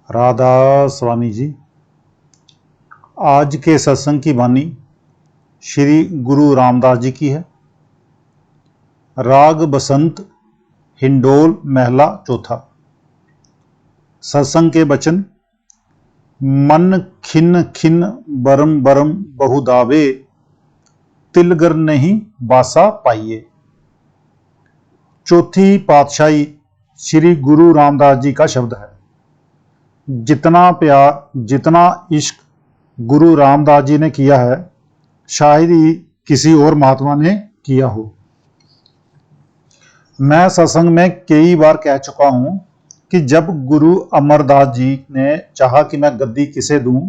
राधा स्वामी जी। आज के सत्संग की वाणी श्री गुरु रामदास जी की है। राग बसंत, हिंडोल, महला चौथा। सत्संग के वचन। मन खिन खिन बरम बरम बहुदावे, तिलगर नहीं बासा पाइए। चौथी पातशाही श्री गुरु रामदास जी का शब्द है। जितना प्यार, जितना इश्क गुरु रामदास जी ने किया है, शायद ही किसी और महात्मा ने किया हो। मैं सत्संग में कई बार कह चुका हूं कि जब गुरु अमरदास जी ने चाहा कि मैं गद्दी किसे दूं,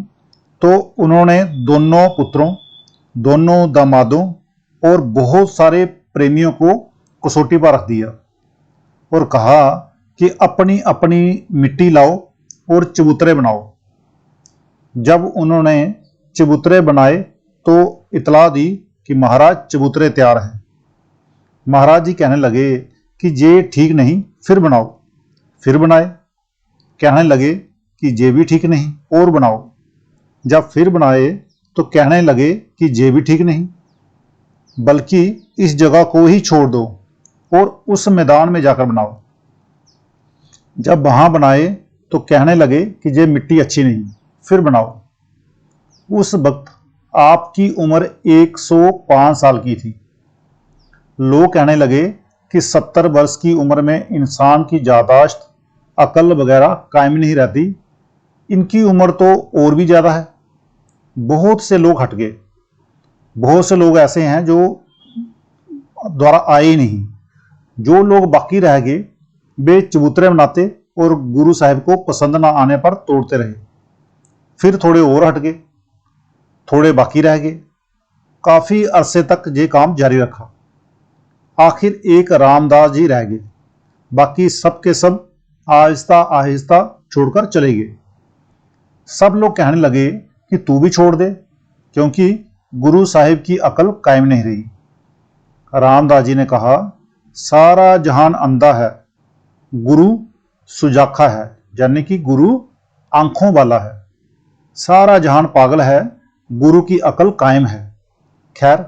तो उन्होंने दोनों पुत्रों, दोनों दामादों और बहुत सारे प्रेमियों को कसौटी पर रख दिया और कहा कि अपनी अपनी मिट्टी लाओ और चबूतरे बनाओ। जब उन्होंने चबूतरे बनाए तो इतला दी कि महाराज चबूतरे तैयार हैं। महाराज जी कहने लगे कि ये ठीक नहीं, फिर बनाओ। फिर बनाए। कहने लगे कि ये भी ठीक नहीं, और बनाओ। जब फिर बनाए तो कहने लगे कि ये भी ठीक नहीं, बल्कि इस जगह को ही छोड़ दो और उस मैदान में जाकर बनाओ। जब वहां बनाए तो कहने लगे कि ये मिट्टी अच्छी नहीं, फिर बनाओ। उस वक्त आपकी उम्र 105 साल की थी। लोग कहने लगे कि 70 वर्ष की उम्र में इंसान की यादाश्त, अकल वगैरह कायम नहीं रहती, इनकी उम्र तो और भी ज़्यादा है। बहुत से लोग हट गए। बहुत से लोग ऐसे हैं जो द्वारा आए ही नहीं। जो लोग बाकी रह गए वे चबूतरे बनाते और गुरु साहिब को पसंद ना आने पर तोड़ते रहे। फिर थोड़े और हट गए, थोड़े बाकी रह गए। काफी अरसे तक ये काम जारी रखा। आखिर एक रामदास जी रह गए। बाकी सब के सब आहिस्ता आहिस्ता छोड़कर चले गए। सब लोग कहने लगे कि तू भी छोड़ दे, क्योंकि गुरु साहिब की अकल कायम नहीं रही। रामदास जी ने कहा, सारा जहान अंधा है, गुरु सुजाखा है, यानी कि गुरु आंखों वाला है। सारा जहान पागल है, गुरु की अकल कायम है। खैर,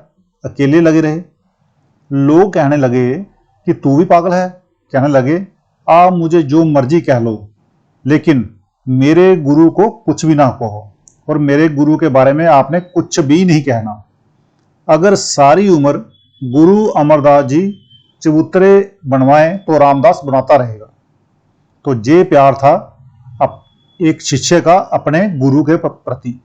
अकेले लगे रहे। लोग कहने लगे कि तू भी पागल है। कहने लगे, आप मुझे जो मर्जी कह लो, लेकिन मेरे गुरु को कुछ भी ना कहो और मेरे गुरु के बारे में आपने कुछ भी नहीं कहना। अगर सारी उम्र गुरु अमरदास जी चबूतरे बनवाएं तो रामदास बनाता रहेगा। तो ये प्यार था एक शिष्य का अपने गुरु के प्रति।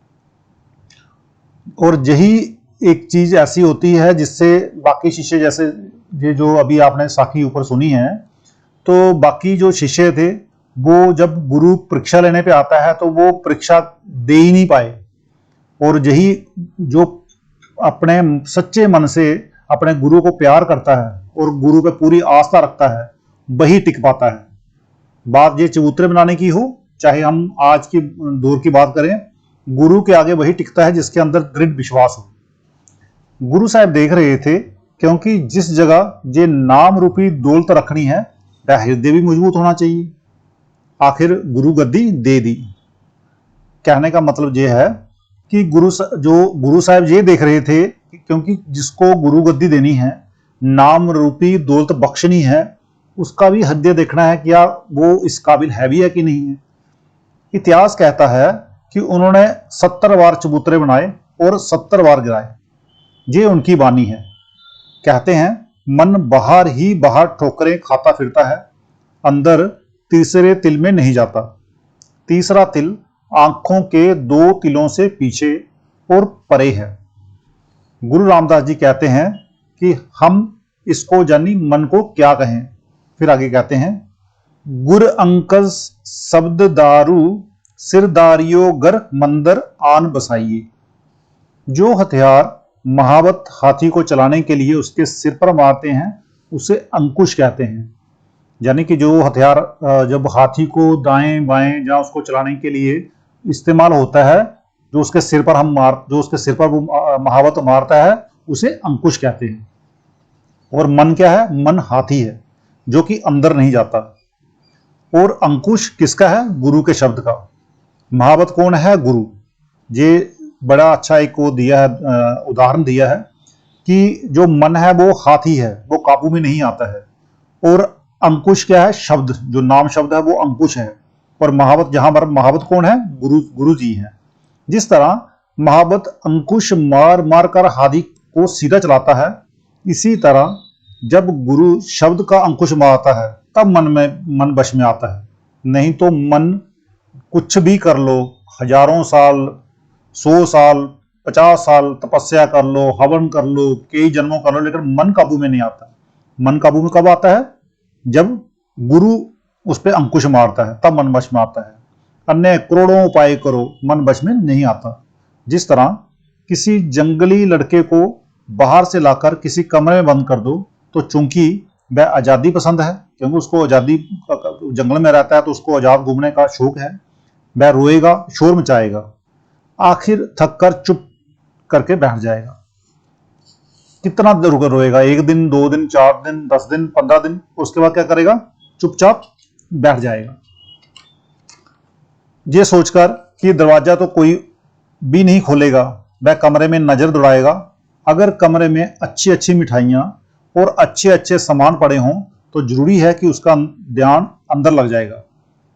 और यही एक चीज ऐसी होती है जिससे बाकी शिष्य, जैसे ये जो अभी आपने साखी ऊपर सुनी है, तो बाकी जो शिष्य थे वो जब गुरु परीक्षा लेने पे आता है तो वो परीक्षा दे ही नहीं पाए। और यही जो अपने सच्चे मन से अपने गुरु को प्यार करता है और गुरु पे पूरी आस्था रखता है, वही टिक पाता है। बात ये चबूतरे बनाने की हो, चाहे हम आज की दौर की बात करें, गुरु के आगे वही टिकता है जिसके अंदर दृढ़ विश्वास हो। गुरु साहब देख रहे थे, क्योंकि जिस जगह ये नाम रूपी दौलत रखनी है, वह हृदय भी मजबूत होना चाहिए। आखिर गुरु गद्दी दे दी। कहने का मतलब यह है कि गुरु साहब ये देख रहे थे, क्योंकि जिसको गुरु गद्दी देनी है, नाम रूपी दौलत बख्शनी है, उसका भी हृदय देखना है कि यार वो इस काबिल है भी है कि नहीं है। इतिहास कहता है कि उन्होंने 70 बार चबूतरे बनाए और 70 बार गिराए। ये उनकी वाणी है। कहते हैं, मन बाहर ही बाहर ठोकरें खाता फिरता है, अंदर तीसरे तिल में नहीं जाता। तीसरा तिल आंखों के 2 तिलों से पीछे और परे है। गुरु रामदास जी कहते हैं कि हम इसको जानी मन को क्या कहें। फिर आगे कहते हैं, गुर अंकस शब्द दारू, सिरदारियो गर मंदर आन बसाइए। जो हथियार महावत हाथी को चलाने के लिए उसके सिर पर मारते हैं, उसे अंकुश कहते हैं। यानी कि जो हथियार जब हाथी को दाएं बाएं या उसको चलाने के लिए इस्तेमाल होता है, जो उसके सिर पर वो महावत मारता है, उसे अंकुश कहते हैं। और मन क्या है? मन हाथी है जो कि अंदर नहीं जाता। और अंकुश किसका है? गुरु के शब्द का। महावत कौन है? गुरु। ये बड़ा अच्छा एक वो दिया है, उदाहरण दिया है कि जो मन है वो हाथी है, वो काबू में नहीं आता है। और अंकुश क्या है? शब्द, जो नाम शब्द है वो अंकुश है। और महावत, जहां पर महावत कौन है? गुरु, गुरु जी हैं। जिस तरह महावत अंकुश मार मार कर हाथी को सीधा चलाता है, इसी तरह जब गुरु शब्द का अंकुश मारता है तब मन वश में आता है। नहीं तो मन कुछ भी कर लो, हजारों साल, 100 साल, 50 साल तपस्या कर लो, हवन कर लो, कई जन्मों कर लो, लेकिन मन काबू में नहीं आता। मन काबू में कब आता है? जब गुरु उस पर अंकुश मारता है, तब मन वश में आता है। अन्य करोड़ों उपाय करो, मन वश में नहीं आता। जिस तरह किसी जंगली लड़के को बाहर से लाकर किसी कमरे में बंद कर दो, तो चूंकि वह आज़ादी पसंद है, क्योंकि उसको आज़ादी, जंगल में रहता है तो उसको आज़ाद घूमने का शौक है, वह रोएगा, शोर मचाएगा, आखिर थक कर चुप करके बैठ जाएगा। कितना देर रोएगा? 1 दिन, 2 दिन, 4 दिन, 10 दिन, 15 दिन, उसके बाद क्या करेगा? चुपचाप बैठ जाएगा। ये सोचकर कि दरवाजा तो कोई भी नहीं खोलेगा, वह कमरे में नजर दौड़ाएगा। अगर कमरे में अच्छी अच्छी मिठाइयाँ और अच्छे अच्छे सामान पड़े हों तो जरूरी है कि उसका ध्यान अंदर लग जाएगा।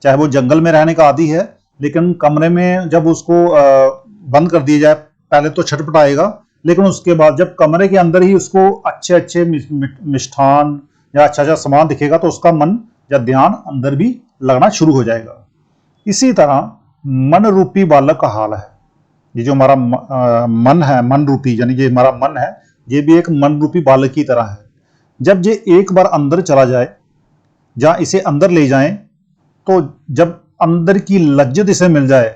चाहे वो जंगल में रहने का आदी है, लेकिन कमरे में जब उसको बंद कर दिया जाए, पहले तो छटपटाएगा, लेकिन उसके बाद जब कमरे के अंदर ही उसको अच्छे अच्छे मिष्ठान या अच्छा अच्छा सामान दिखेगा तो उसका मन या ध्यान अंदर भी लगना शुरू हो जाएगा। इसी तरह मन रूपी बालक का हाल है। ये जो हमारा मन है, मन रूपी, यानी ये हमारा मन है, ये भी एक मन रूपी बालक की तरह है। जब ये एक बार अंदर चला जाए, जहाँ इसे अंदर ले जाएं, तो जब अंदर की लज्जत इसे मिल जाए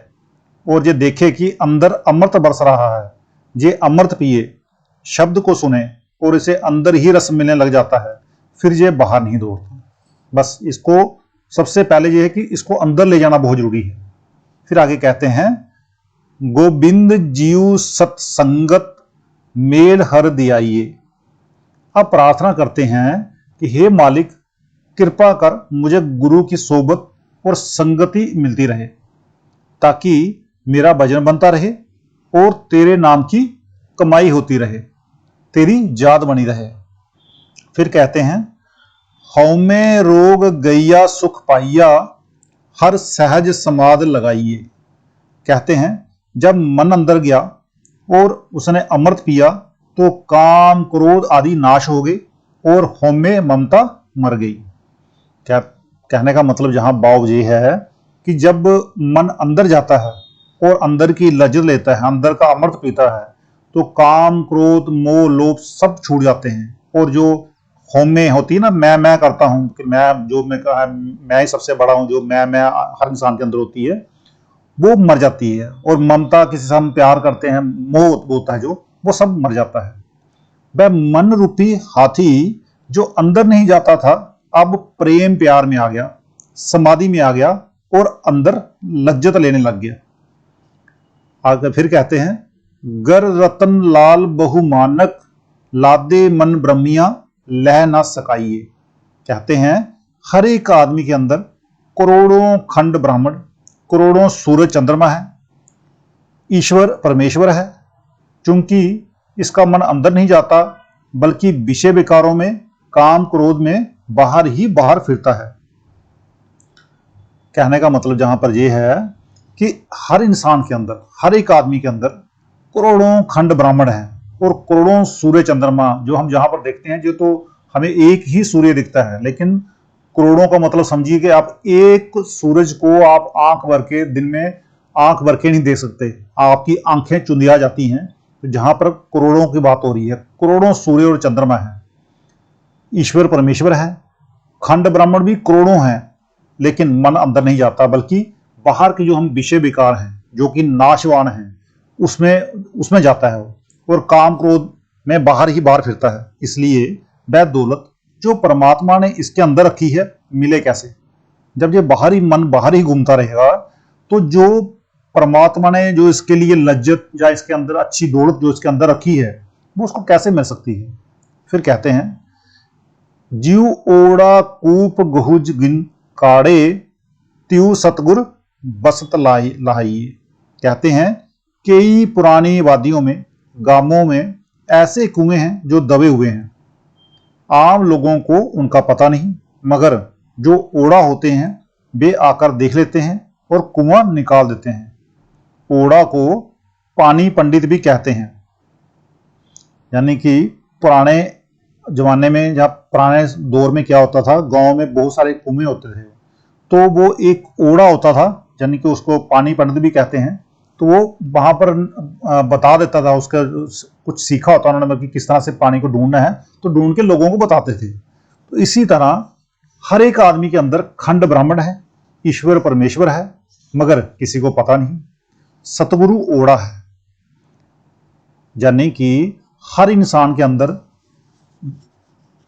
और ये देखे कि अंदर अमृत बरस रहा है, ये अमृत पिए, शब्द को सुने और इसे अंदर ही रस मिलने लग जाता है, फिर ये बाहर नहीं दौड़ता। बस इसको सबसे पहले ये है कि इसको अंदर ले जाना बहुत जरूरी है। फिर आगे कहते हैं, गोविंद जीव सत्संगत मेल हर दियाइए। अब प्रार्थना करते हैं कि हे मालिक, कृपा कर मुझे गुरु की सोबत और संगति मिलती रहे, ताकि मेरा भजन बनता रहे और तेरे नाम की कमाई होती रहे, तेरी याद बनी रहे। फिर कहते हैं, हौमे रोग गैया सुख पाइया, हर सहज समाध लगाइए। कहते हैं, जब मन अंदर गया और उसने अमृत पिया तो काम क्रोध आदि नाश हो गए और हौमे ममता मर गई। क्या कहने का मतलब जहां भाव ये है कि जब मन अंदर जाता है और अंदर की लज्जत लेता है, अंदर का अमृत पीता है, तो काम क्रोध मोह लोभ सब छूट जाते हैं। और जो हौमे होती है ना, मैं करता हूं कि मैं ही सबसे बड़ा हूं, जो मैं हर इंसान के अंदर होती है, वो मर जाती है। और ममता, किसी से हम प्यार करते हैं, मोह होता है जो, वो सब मर जाता है। वह मन रूपी हाथी जो अंदर नहीं जाता था, अब प्रेम प्यार में आ गया, समाधि में आ गया और अंदर लज्जत लेने लग गया। आगे फिर कहते हैं, गर रतन लाल बहुमानक, लादे मन ब्रह्मिया लह ना सकाइए। कहते हैं, हर एक आदमी के अंदर करोड़ों खंड ब्राह्मण, करोड़ों सूरज चंद्रमा है, ईश्वर परमेश्वर है। चूंकि इसका मन अंदर नहीं जाता, बल्कि विषय विकारों में, काम क्रोध में बाहर ही बाहर फिरता है। कहने का मतलब जहां पर यह है कि हर इंसान के अंदर, हर एक आदमी के अंदर करोड़ों खंड ब्राह्मण हैं और करोड़ों सूर्य चंद्रमा, जो हम जहां पर देखते हैं, जो तो हमें एक ही सूर्य दिखता है, लेकिन करोड़ों का मतलब समझिए कि आप एक सूरज को आप आंख भर के, दिन में आंख भर के नहीं देख सकते, आपकी आंखें चुंधिया जाती हैं। तो जहां पर करोड़ों की बात हो रही है, करोड़ों सूर्य और चंद्रमा है, ईश्वर परमेश्वर है, खंड ब्राह्मण भी करोड़ों हैं, लेकिन मन अंदर नहीं जाता, बल्कि बाहर के जो हम विषय विकार हैं, जो कि नाशवान हैं, उसमें जाता है और काम क्रोध में बाहर ही बाहर फिरता है। इसलिए वह दौलत जो परमात्मा ने इसके अंदर रखी है, मिले कैसे? जब ये बाहरी मन बाहर ही घूमता रहेगा, तो जो परमात्मा ने जो इसके लिए लज्जत या इसके अंदर अच्छी दौलत जो इसके अंदर रखी है, वो उसको कैसे मिल सकती है? फिर कहते हैं, जीव ओड़ा कूप गहुज गिन काड़े, त्यू सतगुर बसत लाइए। कहते हैं कई पुरानी वादियों में, गांवों में ऐसे कुएं हैं जो दबे हुए हैं। आम लोगों को उनका पता नहीं, मगर जो ओड़ा होते हैं वे आकर देख लेते हैं और कुआं निकाल देते हैं। ओड़ा को पानी पंडित भी कहते हैं। यानी कि पुराने जमाने में, जहाँ पुराने दौर में क्या होता था, गांव में बहुत सारे कुएं होते थे, तो वो एक ओड़ा होता था, यानी कि उसको पानी पंडित भी कहते हैं। तो वो वहां पर बता देता था, उसका कुछ सीखा होता उन्होंने कि किस तरह से पानी को ढूंढना है, तो ढूंढ के लोगों को बताते थे। तो इसी तरह हर एक आदमी के अंदर खंड ब्राह्मण है, ईश्वर परमेश्वर है, मगर किसी को पता नहीं। सतगुरु ओड़ा है, यानी कि हर इंसान के अंदर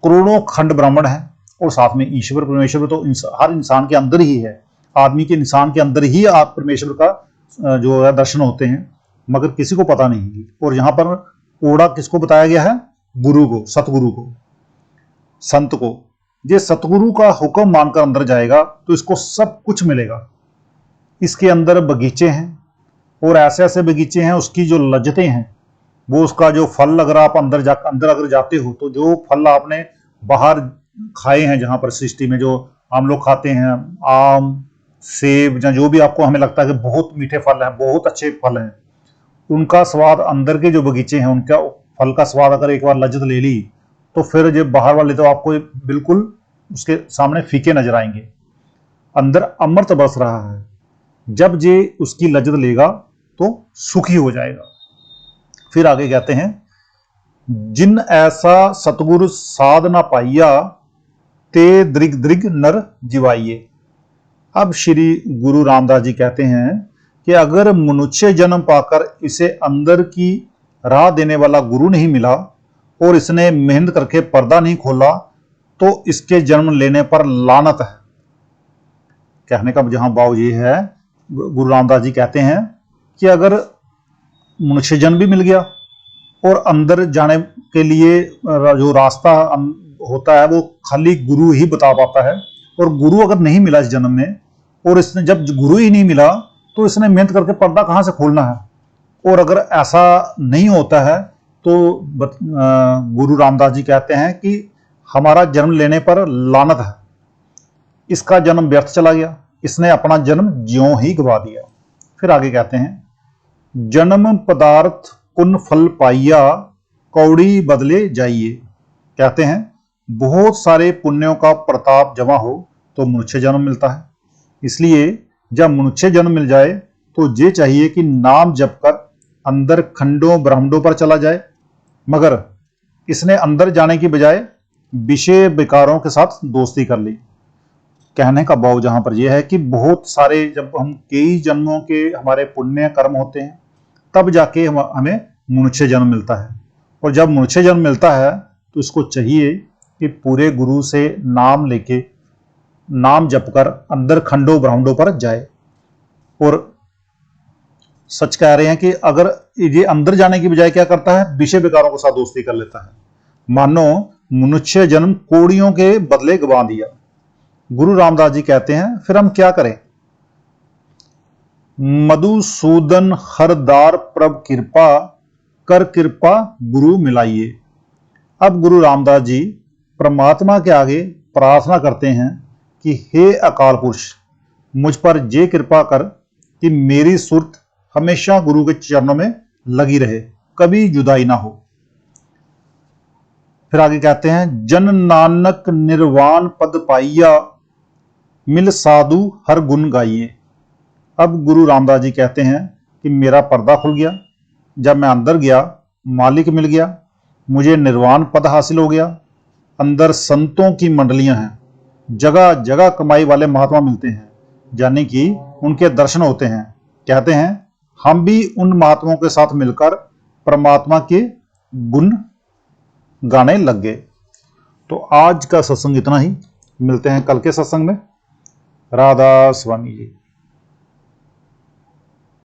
करोड़ों खंड ब्राह्मण है और साथ में ईश्वर परमेश्वर तो हर इंसान के अंदर ही है। आदमी के इंसान के अंदर ही आप परमेश्वर का जो है दर्शन होते हैं, मगर किसी को पता नहीं। और यहां पर ओड़ा किसको बताया गया है? गुरु को, सतगुरु को, संत को। ये सतगुरु का हुक्म मानकर अंदर जाएगा तो इसको सब कुछ मिलेगा। इसके अंदर बगीचे हैं और ऐसे ऐसे बगीचे हैं, उसकी जो लज्जतें हैं, वो उसका जो फल, अगर आप अंदर अगर जाते हो तो जो फल आपने बाहर खाए हैं, जहां पर सृष्टि में जो हम लोग खाते हैं, आम, सेब, या जो भी आपको हमें लगता है कि बहुत मीठे फल हैं, बहुत अच्छे फल हैं, उनका स्वाद अंदर के जो बगीचे हैं, उनका फल का स्वाद अगर एक बार लज्जत ले ली तो फिर जो बाहर वाले तो आपको बिल्कुल उसके सामने फीके नजर आएंगे। अंदर अमृत बरस रहा है, जब जे उसकी लज्जत लेगा तो सुखी हो जाएगा। फिर आगे कहते हैं, जिन ऐसा सतगुरु साध ना पाइया, ते दृग दृग नर जिवाइये। अब श्री गुरु रामदास जी कहते हैं कि अगर मनुष्य जन्म पाकर इसे अंदर की राह देने वाला गुरु नहीं मिला और इसने मेहनत करके पर्दा नहीं खोला, तो इसके जन्म लेने पर लानत है। कहने का जहां भाव ये है, गुरु रामदास जी कहते हैं कि अगर मनुष्य जन्म भी मिल गया और अंदर जाने के लिए जो रास्ता होता है वो खाली गुरु ही बता पाता है, और गुरु अगर नहीं मिला इस जन्म में, और इसने जब गुरु ही नहीं मिला तो इसने मेहनत करके पर्दा कहां से खोलना है। और अगर ऐसा नहीं होता है तो गुरु रामदास जी कहते हैं कि हमारा जन्म लेने पर लानत है, इसका जन्म व्यर्थ चला गया, इसने अपना जन्म ज्यों ही गवा दिया। फिर आगे कहते हैं, जन्म पदार्थ पुण्य फल पाइया, कौड़ी बदले जाइए। कहते हैं बहुत सारे पुण्यों का प्रताप जमा हो तो मनुष्य जन्म मिलता है, इसलिए जब मनुष्य जन्म मिल जाए तो ये चाहिए कि नाम जप कर अंदर खंडों ब्रह्मांडों पर चला जाए, मगर इसने अंदर जाने की बजाय विषय विकारों के साथ दोस्ती कर ली। कहने का भाव जहां पर यह है कि बहुत सारे, जब हम कई जन्मों के हमारे पुण्य कर्म होते हैं तब जाके हमें मनुष्य जन्म मिलता है। और जब मनुष्य जन्म मिलता है तो इसको चाहिए कि पूरे गुरु से नाम लेके, नाम जप कर अंदर खंडों ब्रह्मांडों पर जाए। और सच कह रहे हैं कि अगर ये अंदर जाने की बजाय क्या करता है, विषय विकारों के साथ दोस्ती कर लेता है। मानो मनुष्य जन्म कोड़ियों के बदले गवा दिया। गुरु रामदास जी कहते हैं फिर हम क्या करें? मधुसूदन हरदार प्रभ कृपा, कर कृपा गुरु मिलाइए। अब गुरु रामदास जी परमात्मा के आगे प्रार्थना करते हैं कि हे अकाल पुरुष, मुझ पर ये कृपा कर कि मेरी सुरत हमेशा गुरु के चरणों में लगी रहे, कभी जुदाई ना हो। फिर आगे कहते हैं, जन नानक निर्वाण पद पाइया, मिल साधु हर गुण गाइए। अब गुरु रामदास जी कहते हैं कि मेरा पर्दा खुल गया, जब मैं अंदर गया मालिक मिल गया, मुझे निर्वाण पद हासिल हो गया। अंदर संतों की मंडलियां हैं, जगह जगह कमाई वाले महात्मा मिलते हैं, यानी कि उनके दर्शन होते हैं। कहते हैं हम भी उन महात्माओं के साथ मिलकर परमात्मा के गुण गाने लग गए। तो आज का सत्संग इतना ही, मिलते हैं कल के सत्संग में। राधा स्वामी जी।